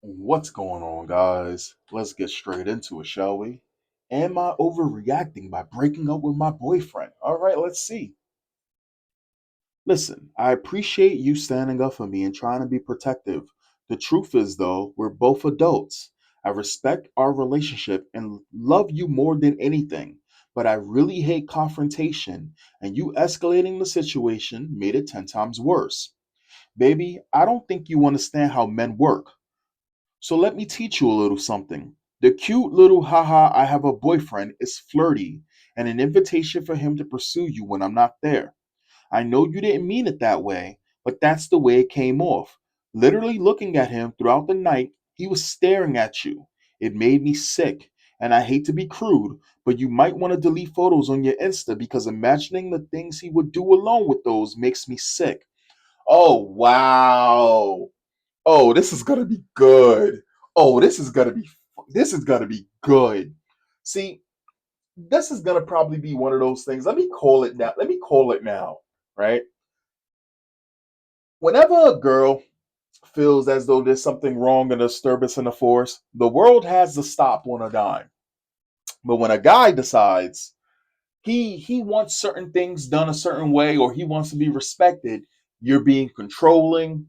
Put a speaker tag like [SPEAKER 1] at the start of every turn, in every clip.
[SPEAKER 1] What's going on, guys? Let's get straight into it, shall we? Am I overreacting by breaking up with my boyfriend? All right, let's see. Listen, I appreciate you standing up for me and trying to be protective. The truth is, though, we're both adults. I respect our relationship and love you more than anything, but I really hate confrontation, and you escalating the situation made it 10 times worse. Baby, I don't think you understand how men work. So let me teach you a little something. The cute little haha, I have a boyfriend is flirty and an invitation for him to pursue you when I'm not there. I know you didn't mean it that way, but that's the way it came off. Literally looking at him throughout the night, he was staring at you. It made me sick. And I hate to be crude, but you might want to delete photos on your Insta because imagining the things he would do alone with those makes me sick. Oh, wow. Oh, this is gonna be good. Oh, this is gonna be good. See, this is gonna probably be one of those things. Let me call it now. Let me call it now, right? Whenever a girl feels as though there's something wrong, a disturbance in the force, the world has to stop on a dime. But when a guy decides he wants certain things done a certain way or he wants to be respected, you're being controlling,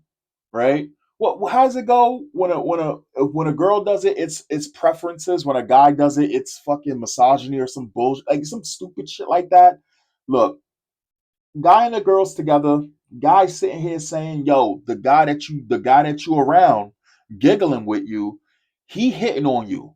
[SPEAKER 1] right? Well, how does it go when a girl does it? It's preferences. When a guy does it, it's fucking misogyny or some bullshit, like some stupid shit like that. Look, guy and the girls together. Guy sitting here saying, "Yo, the guy that you around, giggling with you, he hitting on you."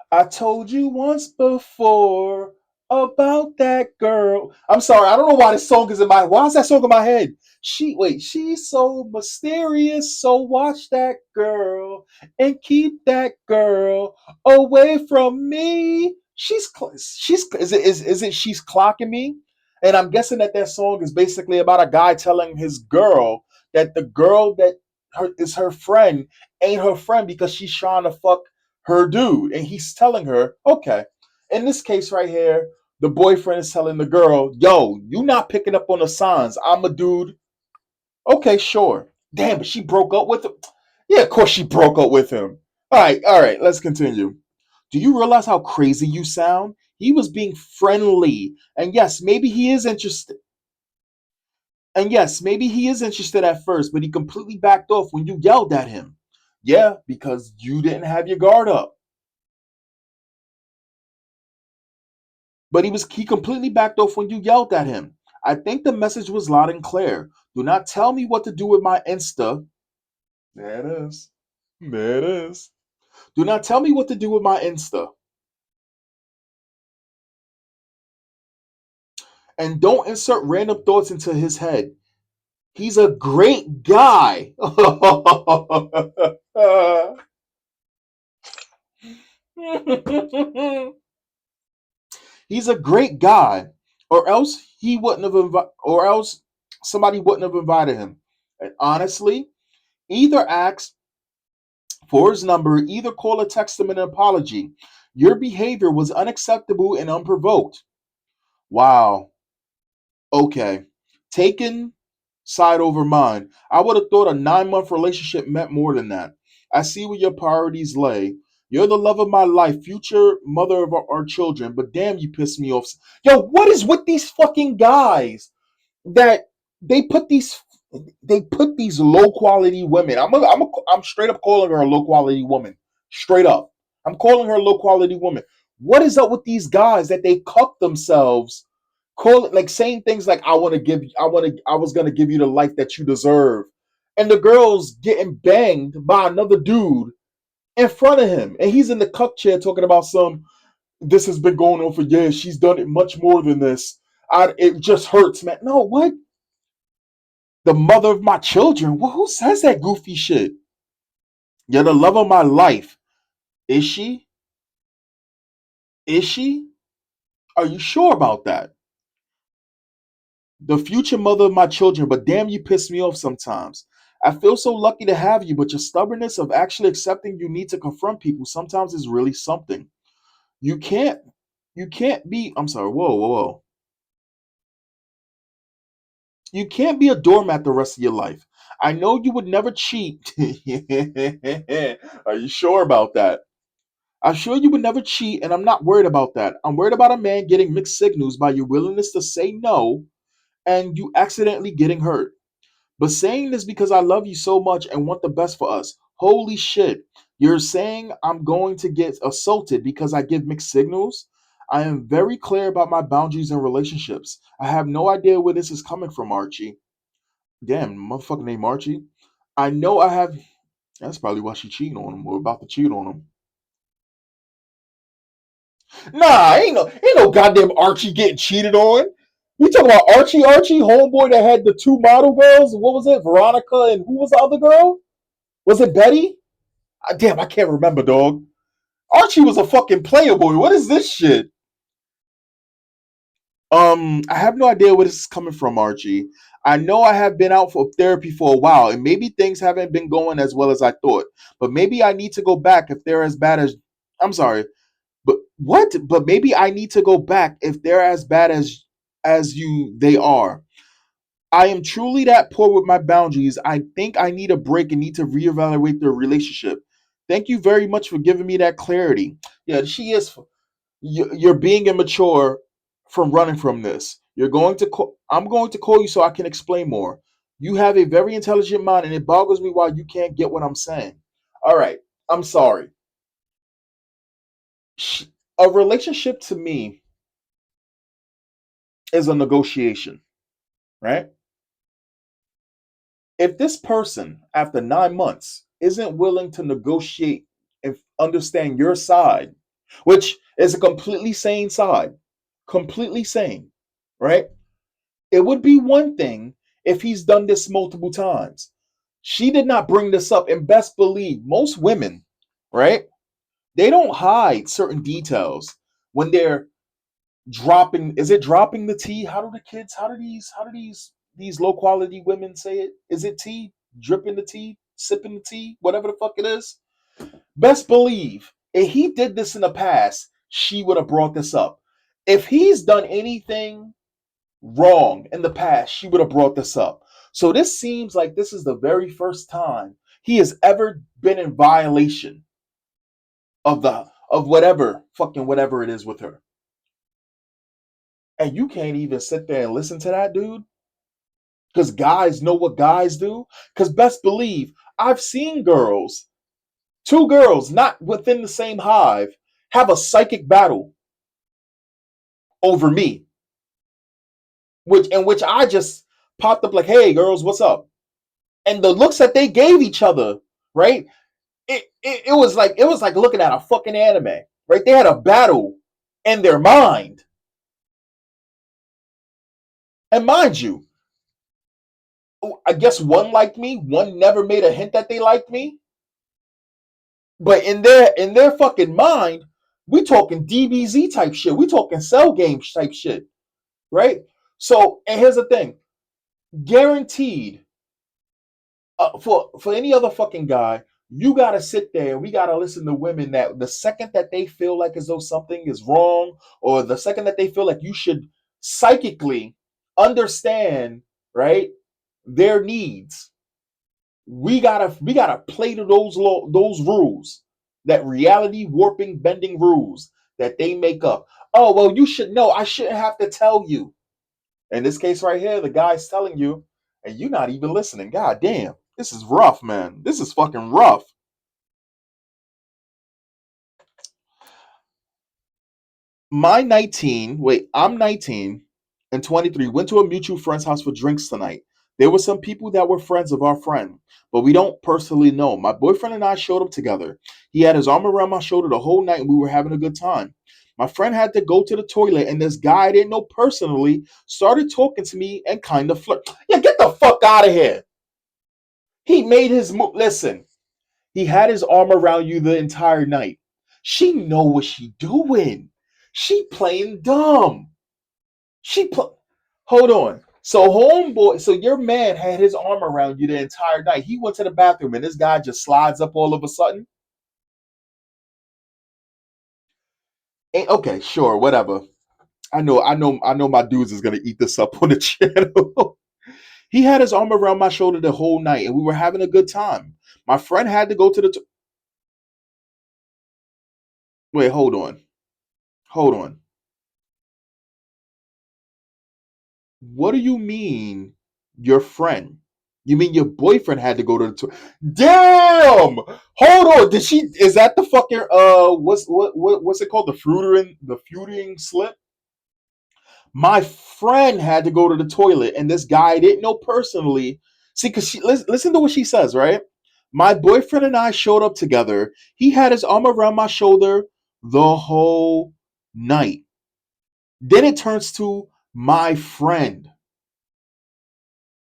[SPEAKER 1] I told you once before about that girl. I'm sorry, I don't know why this song is in my. Why is that song in my head? She's so mysterious. So watch that girl and keep that girl away from me. She's is it she's clocking me? And I'm guessing that song is basically about a guy telling his girl that the girl that is her friend ain't her friend because she's trying to fuck her dude, and he's telling her, okay, in this case right here, the boyfriend is telling the girl, yo, you not picking up on the signs. I'm a dude. Okay, sure. Damn, but she broke up with him. Yeah, of course she broke up with him. All right, let's continue. Do you realize how crazy you sound? He was being friendly. And yes, maybe he is interested. And yes, maybe he is interested at first, but he completely backed off when you yelled at him. Yeah, because you didn't have your guard up. But he completely backed off when you yelled at him. I think the message was loud and clear. Do not tell me what to do with my Insta. There it is. There it is. Do not tell me what to do with my Insta. And don't insert random thoughts into his head. He's a great guy. He's a great guy. Or else he wouldn't have or else somebody wouldn't have invited him. And honestly, either ask for his number, either call or text him an apology. Your behavior was unacceptable and unprovoked. Wow. Okay. Taken side over mine. I would have thought a 9 month relationship meant more than that. I see where your priorities lay. You're the love of my life, future mother of our children, but damn, you piss me off. Yo, what is with these fucking guys that they put these they put these low quality women. I'm straight up calling her a low quality woman. Straight up. I'm calling her a low quality woman. What is up with these guys that they cuck themselves, call it like saying things like I was gonna give you the life that you deserve. And the girl's getting banged by another dude in front of him. And he's in the cuck chair talking about this has been going on for years. She's done it much more than this. It just hurts, man. No, what? The mother of my children. Well, who says that goofy shit? You're the love of my life. Is she? Is she? Are you sure about that? The future mother of my children, but damn, you piss me off sometimes. I feel so lucky to have you, but your stubbornness of actually accepting you need to confront people sometimes is really something. You can't, you can't be, I'm sorry, whoa, whoa, whoa. You can't be a doormat the rest of your life. I know you would never cheat. Are you sure about that? I'm sure you would never cheat, and I'm not worried about that. I'm worried about a man getting mixed signals by your willingness to say no and you accidentally getting hurt. But saying this because I love you so much and want the best for us. Holy shit. You're saying I'm going to get assaulted because I give mixed signals? I am very clear about my boundaries in relationships. I have no idea where this is coming from, Archie. Damn, motherfucker named Archie. I know I have. That's probably why she cheating on him or about to cheat on him. Nah, ain't no goddamn Archie getting cheated on. We talking about Archie, homeboy that had the two model girls. What was it? Veronica and who was the other girl? Was it Betty? Damn, I can't remember, dog. Archie was a fucking playboy. What is this shit? I have no idea where this is coming from, Archie. I know I have been out for therapy for a while, and maybe things haven't been going as well as I thought. But maybe I need to go back if they're as bad as. I'm sorry, but what? But maybe I need to go back if they're as bad as you they are. I am truly that poor with my boundaries. I think I need a break and need to reevaluate the relationship. Thank you very much for giving me that clarity. Yeah, she is. You're being immature from running from this. You're going to call. I'm going to call you so I can explain more. You have a very intelligent mind, and it boggles me why you can't get what I'm saying. All right, I'm sorry. A relationship to me is a negotiation, right? If this person, after 9 months, isn't willing to negotiate and understand your side, which is a completely sane side, completely sane, right? It would be one thing if he's done this multiple times. She did not bring this up, and best believe most women, right? They don't hide certain details when they're dropping. Is it dropping the tea? How do these low quality women say it? Is it tea? Dripping the tea, sipping the tea, whatever the fuck it is. Best believe if he did this in the past, she would have brought this up. If he's done anything wrong in the past, she would have brought this up. So this seems like this is the very first time he has ever been in violation of whatever it is with her. And you can't even sit there and listen to that dude because guys know what guys do. Because best believe I've seen girls, two girls not within the same hive, have a psychic battle over me, which I just popped up like, "Hey, girls, what's up?" And the looks that they gave each other, right? It was like looking at a fucking anime, right? They had a battle in their mind, and mind you, I guess one liked me, one never made a hint that they liked me, but in their fucking mind, we talking DBZ type shit, we talking cell game type shit, right? So, and here's the thing, guaranteed, for any other fucking guy, you gotta sit there and we gotta listen to women that the second that they feel like as though something is wrong, or the second that they feel like you should psychically understand, right, their needs, we gotta play to those rules, that reality warping bending rules that they make up. Oh well, you should know. I shouldn't have to tell you. In this case right here, the guy's telling you, and you're not even listening. God damn, this is rough, man. This is fucking rough. I'm 19 and 23, went to a mutual friend's house for drinks tonight. There were some people that were friends of our friend, but we don't personally know. My boyfriend and I showed up together. He had his arm around my shoulder the whole night and we were having a good time. My friend had to go to the toilet and this guy I didn't know personally started talking to me and kind of flirt. Yeah, get the fuck out of here. He made his move. Listen, he had his arm around you the entire night. She know what she doing. She playing dumb. Hold on. So homeboy, so your man had his arm around you the entire night. He went to the bathroom and this guy just slides up all of a sudden. Okay, sure, whatever. I know my dudes is gonna eat this up on the channel. He had his arm around my shoulder the whole night, and we were having a good time. My friend had to go to the. Wait, hold on. Hold on. What do you mean, your friend? You mean your boyfriend had to go to the toilet? Damn! Hold on. Did she? Is that the fucking what's it called? The fruiting slip? My friend had to go to the toilet, and this guy I didn't know personally. See, because she listen to what she says, right? My boyfriend and I showed up together. He had his arm around my shoulder the whole night. Then it turns to my friend.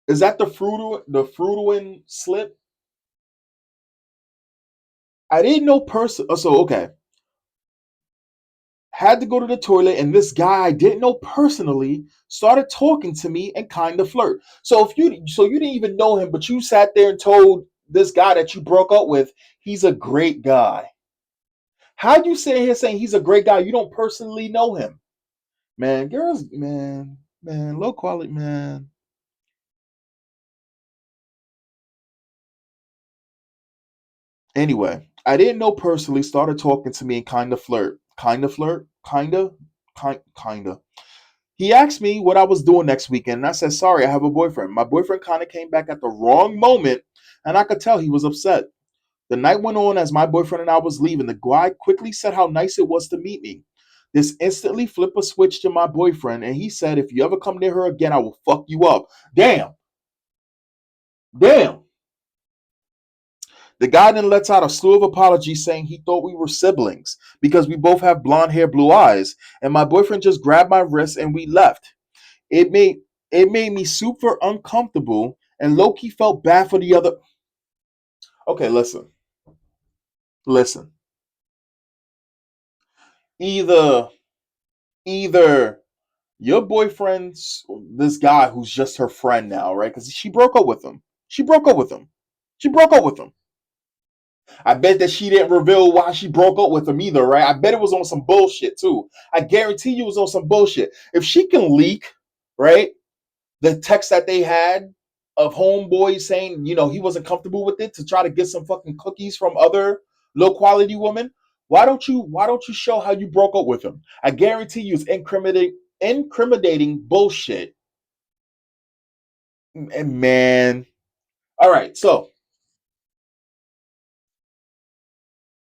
[SPEAKER 1] Is that the fruiting slip? I didn't know person. So okay, had to go to the toilet, and this guy I didn't know personally started talking to me and kind of flirt. So you didn't even know him, but you sat there and told this guy that you broke up with he's a great guy. How you sit here saying he's a great guy? You don't personally know him, man. Girls, man, low quality, man. Anyway, I didn't know personally started talking to me and kind of. He asked me what I was doing next weekend, and I said, sorry, I have a boyfriend. My boyfriend kind of came back at the wrong moment, and I could tell he was upset. The night went on as my boyfriend and I was leaving. The guy quickly said how nice it was to meet me. This instantly flipped a switch to my boyfriend, and he said, if you ever come near her again, I will fuck you up. Damn, damn. The guy then lets out a slew of apologies saying he thought we were siblings because we both have blonde hair, blue eyes, and my boyfriend just grabbed my wrist and we left. It made it made me super uncomfortable and Loki felt bad for the other. Okay, listen. Either either your boyfriend's this guy who's just her friend now, right? Because she broke up with him. She broke up with him. She broke up with him. I bet that she didn't reveal why she broke up with him either, right? I bet it was on some bullshit too. I guarantee you it was on some bullshit. If she can leak, right, the text that they had of homeboy saying, he wasn't comfortable with it to try to get some fucking cookies from other low quality women. Why don't you show how you broke up with him? I guarantee you it's incriminating bullshit. And man. All right, so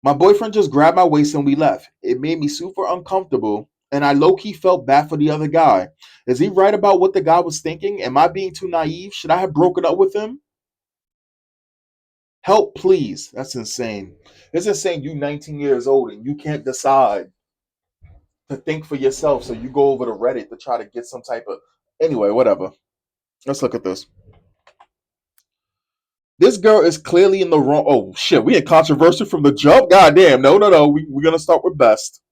[SPEAKER 1] my boyfriend just grabbed my waist and we left. It made me super uncomfortable, and I low key felt bad for the other guy. Is he right about what the guy was thinking? Am I being too naive? Should I have broken up with him? Help, please. That's insane. It's insane you 19 years old and you can't decide to think for yourself. So you go over to Reddit to try to get some type of. Anyway, whatever. Let's look at this. This girl is clearly in the wrong. Oh, shit. We in controversy from the jump? Goddamn. No, no, no. We're going to start with best.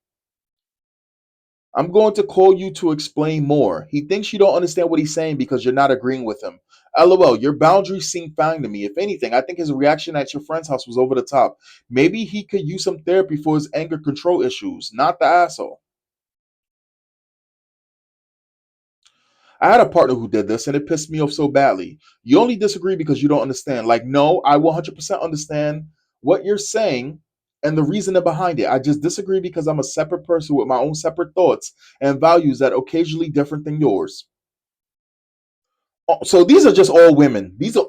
[SPEAKER 1] I'm going to call you to explain more. He thinks you don't understand what he's saying because you're not agreeing with him. LOL, your boundaries seem fine to me. If anything, I think his reaction at your friend's house was over the top. Maybe he could use some therapy for his anger control issues, not the asshole. I had a partner who did this and it pissed me off so badly. You only disagree because you don't understand. Like, no, I 100% understand what you're saying and the reasoning behind it. I just disagree because I'm a separate person with my own separate thoughts and values that are occasionally different than yours. So these are just all women. These are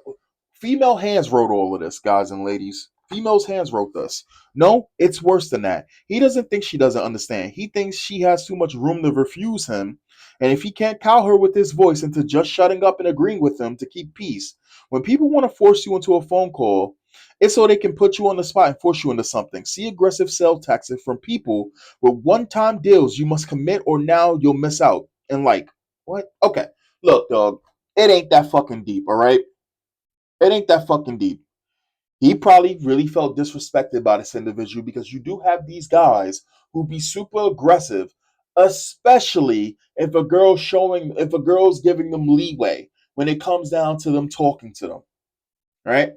[SPEAKER 1] female hands wrote all of this, guys and ladies. Females' hands wrote this. No, it's worse than that. He doesn't think she doesn't understand. He thinks she has too much room to refuse him. And if he can't cow her with his voice into just shutting up and agreeing with him to keep peace, when people want to force you into a phone call, it's so they can put you on the spot and force you into something. See aggressive sales tactics from people with one-time deals you must commit or now you'll miss out. And like, what? Okay. Look, dog, it ain't that fucking deep, all right? It ain't that fucking deep. He probably really felt disrespected by this individual because you do have these guys who be super aggressive, especially if a girl's giving them leeway when it comes down to them talking to them, right?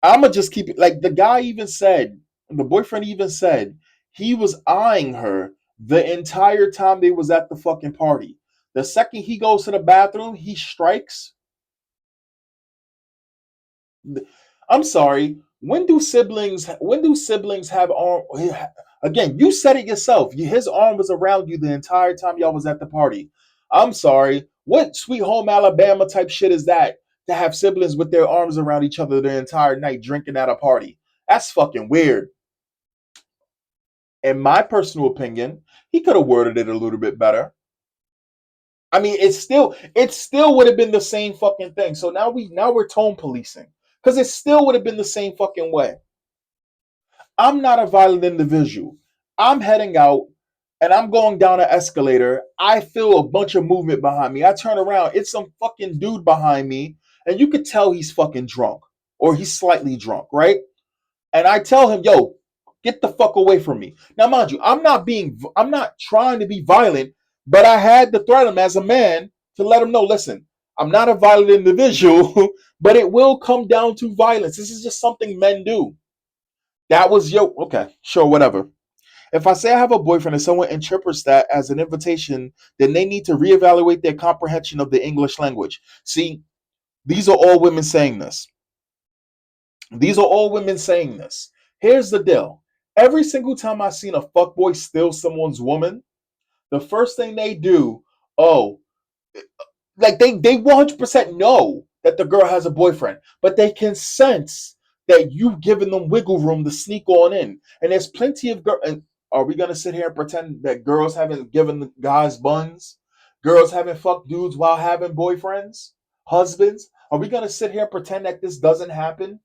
[SPEAKER 1] I'ma just keep it like the boyfriend even said he was eyeing her the entire time they was at the fucking party. The second he goes to the bathroom, he strikes. I'm sorry. When do siblings have arm? Again, you said it yourself. His arm was around you the entire time y'all was at the party. I'm sorry. What Sweet Home Alabama type shit is that to have siblings with their arms around each other the entire night drinking at a party? That's fucking weird. In my personal opinion, he could have worded it a little bit better. I mean, it still would have been the same fucking thing. So now we're tone policing because it still would have been the same fucking way. I'm not a violent individual. I'm heading out and I'm going down an escalator. I feel a bunch of movement behind me. I turn around, it's some fucking dude behind me, and you could tell he's fucking drunk or he's slightly drunk, right? And I tell him, "Yo, get the fuck away from me." Now, mind you, I'm not trying to be violent, but I had to threaten him as a man to let him know, listen, I'm not a violent individual, but it will come down to violence. This is just something men do. That was okay, sure, whatever. If I say I have a boyfriend and someone interprets that as an invitation, then they need to reevaluate their comprehension of the English language. See, these are all women saying this. These are all women saying this. Here's the deal. Every single time I've seen a fuckboy steal someone's woman, the first thing they do, oh, like they 100% know that the girl has a boyfriend, but they can sense that you've given them wiggle room to sneak on in. And there's plenty of girls. And are we gonna sit here and pretend that girls haven't given the guys buns? Girls haven't fucked dudes while having boyfriends, husbands? Are we gonna sit here and pretend that this doesn't happen?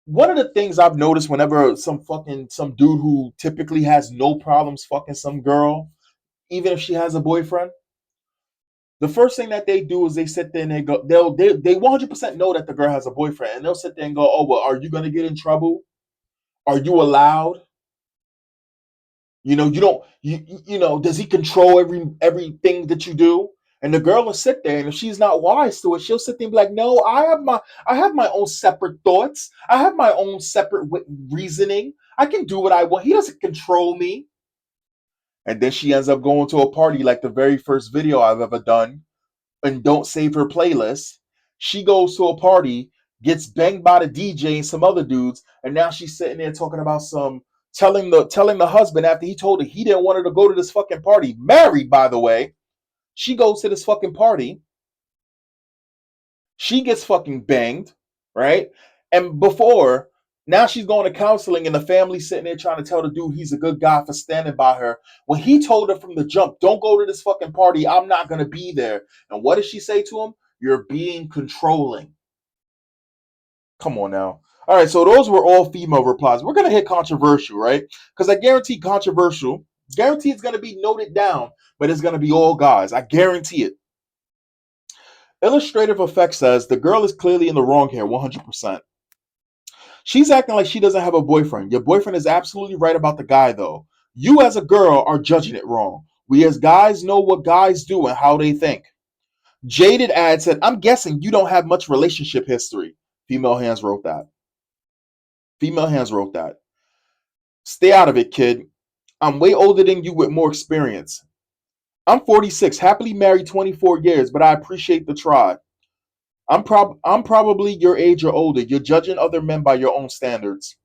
[SPEAKER 1] One of the things I've noticed whenever some dude who typically has no problems fucking some girl, even if she has a boyfriend, the first thing that they do is they sit there and they 100% know that the girl has a boyfriend, and they'll sit there and go, oh well, are you gonna get in trouble? Are you allowed? You don't does he control everything that you do? And the girl will sit there, and if she's not wise to it, she'll sit there and be like, no, I have my own separate thoughts. I have my own separate reasoning. I can do what I want. He doesn't control me. And then she ends up going to a party like the very first video I've ever done, and don't save her playlist. She goes to a party, gets banged by the DJ and some other dudes, and now she's sitting there talking about some telling the husband after he told her he didn't want her to go to this fucking party. Married, by the way. She goes to this fucking party. She gets fucking banged, right? And before, now she's going to counseling, and the family's sitting there trying to tell the dude he's a good guy for standing by her. When he told her from the jump, don't go to this fucking party, I'm not going to be there. And what does she say to him? You're being controlling. Come on now. All right, so those were all female replies. We're going to hit controversial, right? Because I guarantee guarantee it's going to be noted down, but it's going to be all guys. I guarantee it. Illustrative Effect says the girl is clearly in the wrong here, 100%. She's acting like she doesn't have a boyfriend. Your boyfriend is absolutely right about the guy, though. You, as a girl, are judging it wrong. We, as guys, know what guys do and how they think. Jaded Ad said, I'm guessing you don't have much relationship history. Female Hands wrote that. Female Hands wrote that. Stay out of it, kid. I'm way older than you with more experience. I'm 46, happily married 24 years, but I appreciate the try. I'm probably your age or older. You're judging other men by your own standards.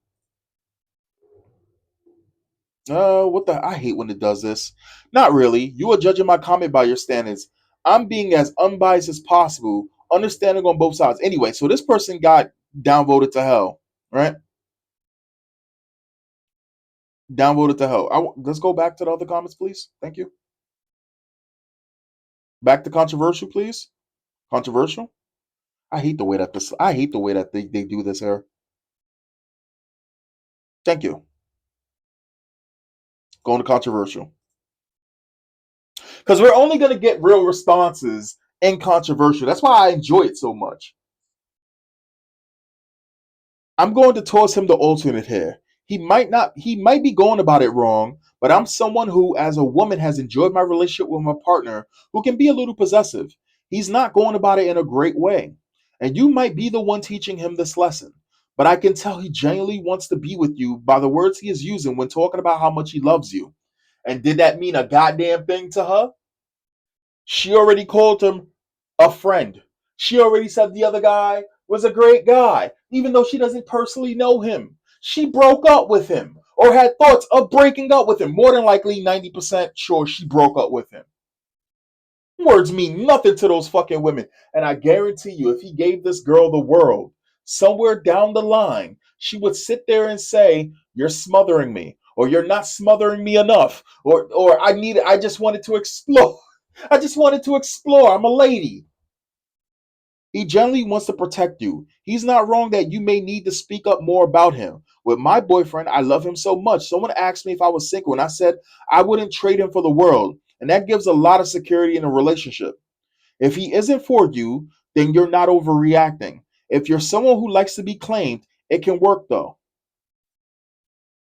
[SPEAKER 1] What the? I hate when it does this. Not really. You are judging my comment by your standards. I'm being as unbiased as possible, understanding on both sides. Anyway, so this person got downvoted to hell, right? Downvoted to hell. Let's go back to the other comments, please. Thank you. Back to controversial, please. Controversial. I hate the way that this. I hate the way that they do this here. Thank you. Going to controversial. Because we're only going to get real responses in controversial. That's why I enjoy it so much. I'm going to toss him the alternate here. He might be going about it wrong, but I'm someone who, as a woman, has enjoyed my relationship with my partner who can be a little possessive. He's not going about it in a great way. And you might be the one teaching him this lesson. But I can tell he genuinely wants to be with you by the words he is using when talking about how much he loves you. And did that mean a goddamn thing to her? She already called him a friend. She already said the other guy was a great guy, even though she doesn't personally know him. She broke up with him or had thoughts of breaking up with him. More than likely, 90% sure she broke up with him. Words mean nothing to those fucking women. And I guarantee you, if he gave this girl the world, somewhere down the line, she would sit there and say, "You're smothering me," or "You're not smothering me enough," or I just wanted to explore. I just wanted to explore. I'm a lady. He generally wants to protect you. He's not wrong that you may need to speak up more about him. With my boyfriend, I love him so much. Someone asked me if I was single, and I said I wouldn't trade him for the world. And that gives a lot of security in a relationship. If he isn't for you, then you're not overreacting. If you're someone who likes to be claimed, it can work though.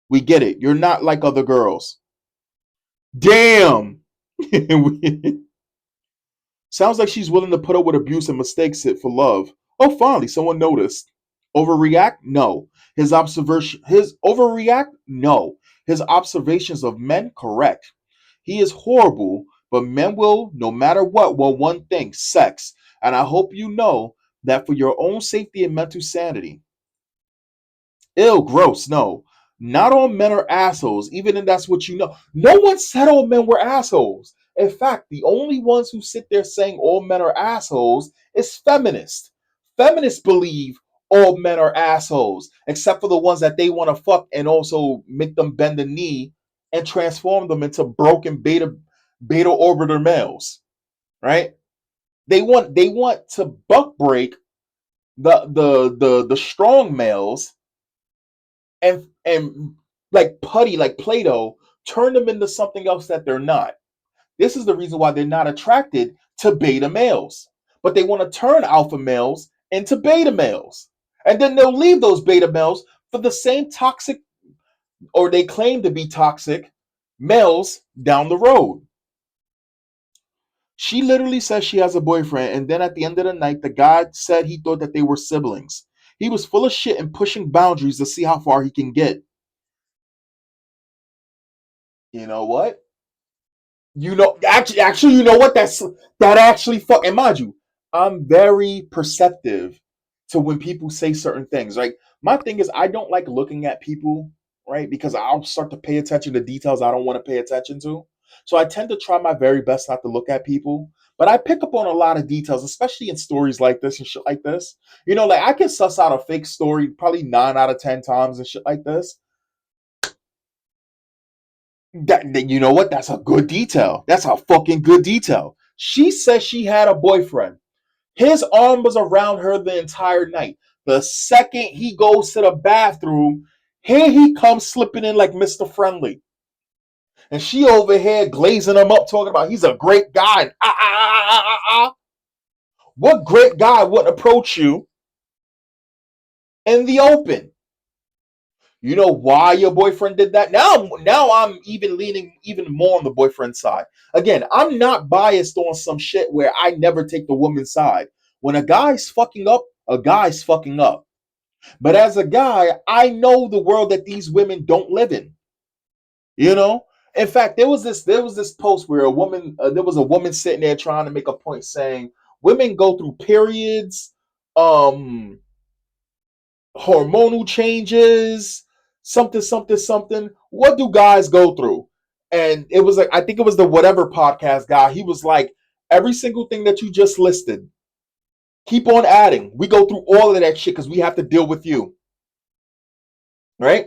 [SPEAKER 1] We get it. You're not like other girls. Damn. Sounds like she's willing to put up with abuse and mistakes it for love. Oh, finally, someone noticed. Overreact? No. His overreact? No. His observations of men? Correct. He is horrible, but men will, no matter what, want one thing: sex. And I hope you know that for your own safety and mental sanity. Ew, gross. No. Not all men are assholes, even if that's what you know. No one said all men were assholes. In fact, the only ones who sit there saying all men are assholes is feminists. Feminists believe all men are assholes, except for the ones that they want to fuck and also make them bend the knee and transform them into broken beta orbiter males. Right? They want to buck break the strong males and like putty, like Play-Doh, turn them into something else that they're not. This is the reason why they're not attracted to beta males. But they want to turn alpha males into beta males. And then they'll leave those beta males for the same toxic, or they claim to be toxic, males down the road. She literally says she has a boyfriend, and then at the end of the night, the guy said he thought that they were siblings. He was full of shit and pushing boundaries to see how far he can get. You know what? Actually, you know what? That actually fuck. And mind you, I'm very perceptive to when people say certain things. Like my thing is, I don't like looking at people, right? Because I'll start to pay attention to details I don't want to pay attention to. So I tend to try my very best not to look at people. But I pick up on a lot of details, especially in stories like this and shit like this. Like I can suss out a fake story probably 9 out of 10 times and shit like this. That you know what? That's a good detail. That's a fucking good detail. She says she had a boyfriend. His arm was around her the entire night. The second he goes to the bathroom, here he comes slipping in like Mr. Friendly. And she over here glazing him up, talking about he's a great guy. What great guy wouldn't approach you in the open? You know why your boyfriend did that? Now I'm even leaning even more on the boyfriend side. Again, I'm not biased on some shit where I never take the woman's side. When a guy's fucking up, a guy's fucking up. But as a guy, I know the world that these women don't live in. You know? In fact, there was this post where there was a woman sitting there trying to make a point saying women go through periods, um hormonal changes, something, something, something. What do guys go through? And it was like, I think it was the whatever podcast guy. He was like, every single thing that you just listed, keep on adding. We go through all of that shit because we have to deal with you. Right?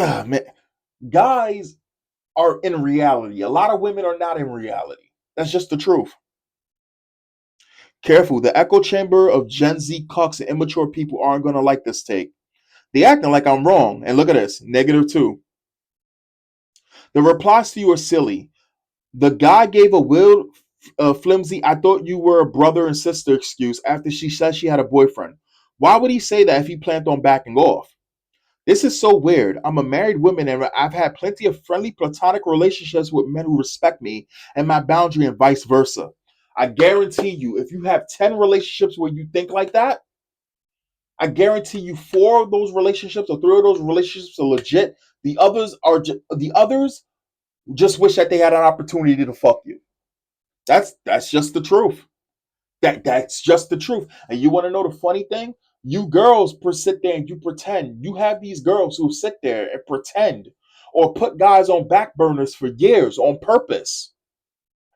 [SPEAKER 1] Man. Guys are in reality. A lot of women are not in reality. That's just the truth. Careful, the echo chamber of Gen Z cucks and immature people aren't going to like this take. They acting like I'm wrong. And look at this, -2. The replies to you are silly. The guy gave a weird, flimsy, "I thought you were a brother and sister" excuse after she said she had a boyfriend. Why would he say that if he planned on backing off? This is so weird. I'm a married woman and I've had plenty of friendly platonic relationships with men who respect me and my boundary and vice versa. I guarantee you, if you have 10 relationships where you think like that, I guarantee you 4 of those relationships or 3 of those relationships are legit. The others Just wish that they had an opportunity to fuck you. That's just the truth. That's just the truth. And you want to know the funny thing? You girls sit there and you pretend. You have these girls who sit there and pretend or put guys on back burners for years on purpose.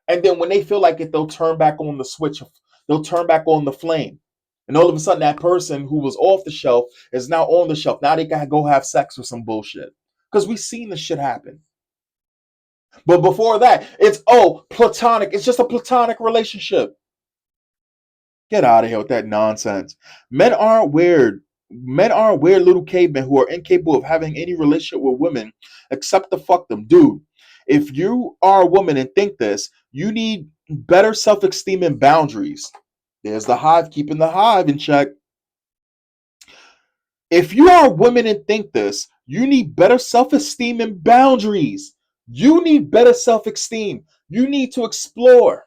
[SPEAKER 1] And then when they feel like it, they'll turn back on the switch. They'll turn back on the flame. And all of a sudden, that person who was off the shelf is now on the shelf. Now they gotta go have sex with some bullshit. Because we've seen this shit happen. But before that, it's platonic. It's just a platonic relationship. Get out of here with that nonsense. Men aren't weird. Men aren't weird little cavemen who are incapable of having any relationship with women except to fuck them. Dude, if you are a woman and think this, you need better self-esteem and boundaries. There's the hive, keeping the hive in check. If you are a woman and think this, you need better self-esteem and boundaries. You need better self-esteem. You need to explore.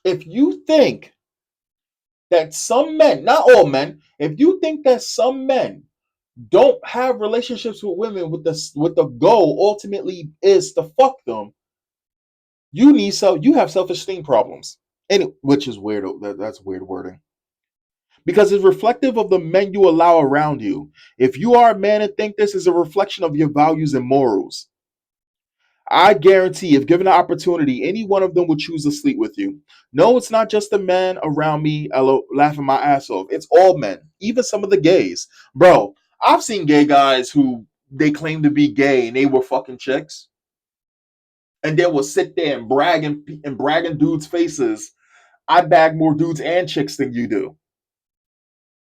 [SPEAKER 1] If you think that some men, not all men, if you think that some men don't have relationships with women with the goal ultimately is to fuck them, you have self-esteem problems. And which is weird. That's weird wording. Because it's reflective of the men you allow around you. If you are a man and think this is a reflection of your values and morals, I guarantee if given the opportunity, any one of them would choose to sleep with you. No, it's not just the men around me laughing my ass off. It's all men, even some of the gays. Bro, I've seen gay guys who they claim to be gay and they were fucking chicks. And they will sit there and bragging dudes' faces. I bag more dudes and chicks than you do.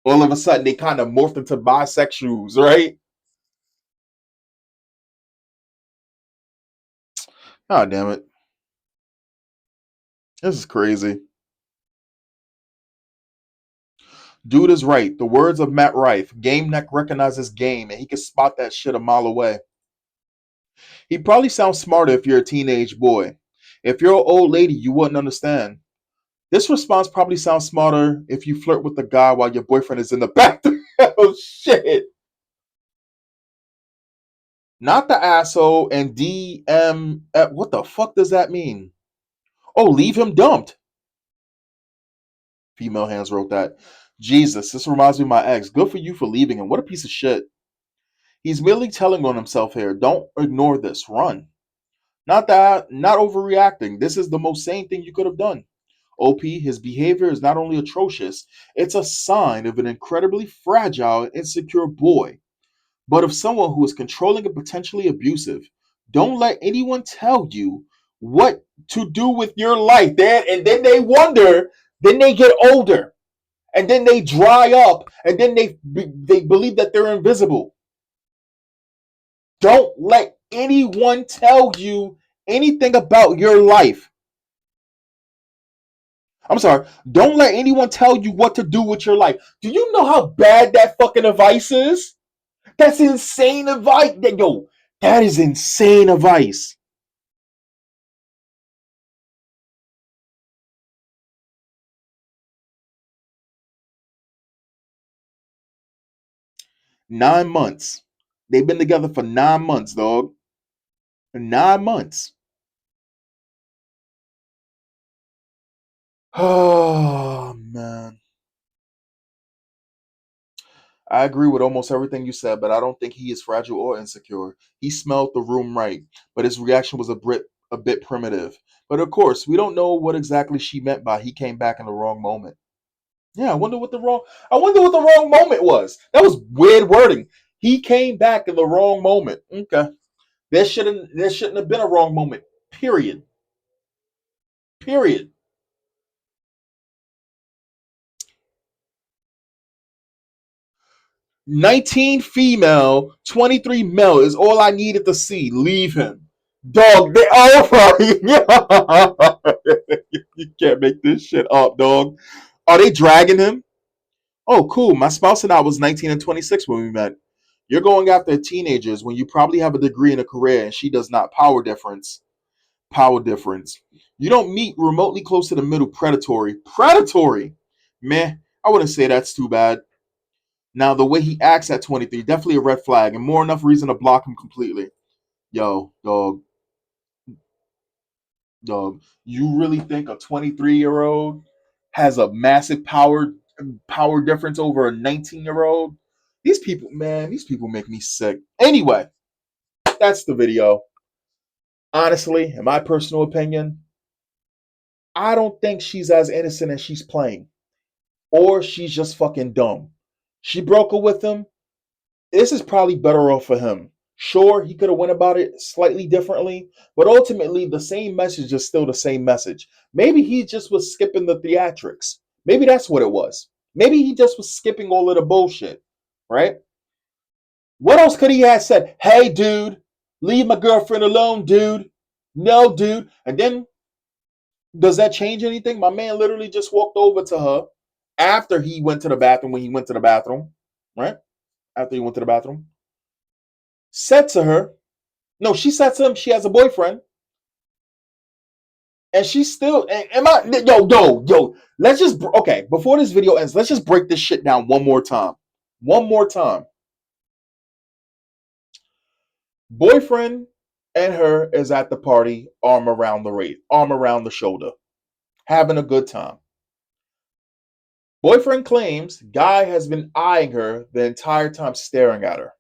[SPEAKER 1] All of a sudden, they kind of morphed into bisexuals, right? Oh, damn it. This is crazy. Dude is right. The words of Matt Rife. Game neck recognizes game, and he can spot that shit a mile away. He probably sounds smarter if you're a teenage boy. If you're an old lady, you wouldn't understand. This response probably sounds smarter if you flirt with the guy while your boyfriend is in the bathroom. Oh, shit. Not the asshole and DM. What the fuck does that mean? Oh, leave him dumped. Female hands wrote that. Jesus, this reminds me of my ex. Good for you for leaving him. What a piece of shit. He's merely telling on himself here. Don't ignore this. Run. Not overreacting. This is the most sane thing you could have done. OP, his behavior is not only atrocious, it's a sign of an incredibly fragile and insecure boy, but of someone who is controlling and potentially abusive. Don't let anyone tell you what to do with your life. And then they wonder, then they get older, and then they dry up, and then they believe that they're invisible. Don't let anyone tell you anything about your life. I'm sorry. Don't let anyone tell you what to do with your life. Do you know how bad that fucking advice is? That's insane advice. Yo, that is insane advice. Nine months. They've been together for 9 months, dog. 9 months. Oh, man. I agree with almost everything you said, but I don't think he is fragile or insecure. He smelled the room right, but his reaction was a bit primitive. But of course, we don't know what exactly she meant by he came back in the wrong moment. Yeah, I wonder what the wrong moment was. That was weird wording. He came back in the wrong moment. Okay. There shouldn't have been a wrong moment. Period. Period. 19 female, 23 male is all I needed to see. Leave him. Dog, they over. You can't make this shit up, dog. Are they dragging him? Oh, cool. My spouse and I was 19 and 26 when we met. You're going after teenagers when you probably have a degree and a career and she does not. Power difference. Power difference. You don't meet remotely close to the middle. Predatory. Predatory. Meh. I wouldn't say that's too bad. Now, the way he acts at 23, definitely a red flag, and more enough reason to block him completely. Yo, dog, you really think a 23-year-old has a massive power difference over a 19-year-old? These people, man, these people make me sick. Anyway, that's the video. Honestly, in my personal opinion, I don't think she's as innocent as she's playing. Or she's just fucking dumb. She broke up with him. This is probably better off for him. Sure, he could have went about it slightly differently, but ultimately the same message is still the same message. Maybe he just was skipping the theatrics. Maybe that's what it was. Maybe he just was skipping all of the bullshit, right? What else could he have said? Hey, dude, leave my girlfriend alone, dude. No, dude. And then, does that change anything? My man literally just walked over to her after he went to the bathroom, when he went to the bathroom, right? After he went to the bathroom, said to her, no, she said to him she has a boyfriend, and she's still. Am I? Yo. Let's just okay. Before this video ends, let's just break this shit down one more time. One more time. Boyfriend and her is at the party, arm around the shoulder, having a good time. Boyfriend claims guy has been eyeing her the entire time, staring at her.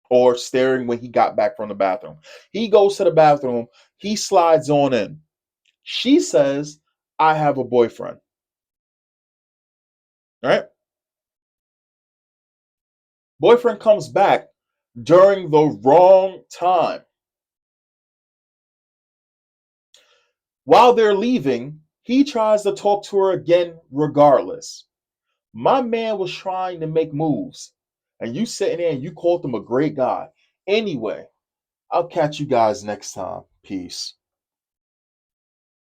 [SPEAKER 1] Or staring when he got back from the bathroom. He goes to the bathroom, he slides on in. She says, I have a boyfriend. All right? Boyfriend comes back during the wrong time. While they're leaving, he tries to talk to her again regardless. My man was trying to make moves, and you sitting there and you called him a great guy. Anyway, I'll catch you guys next time. Peace.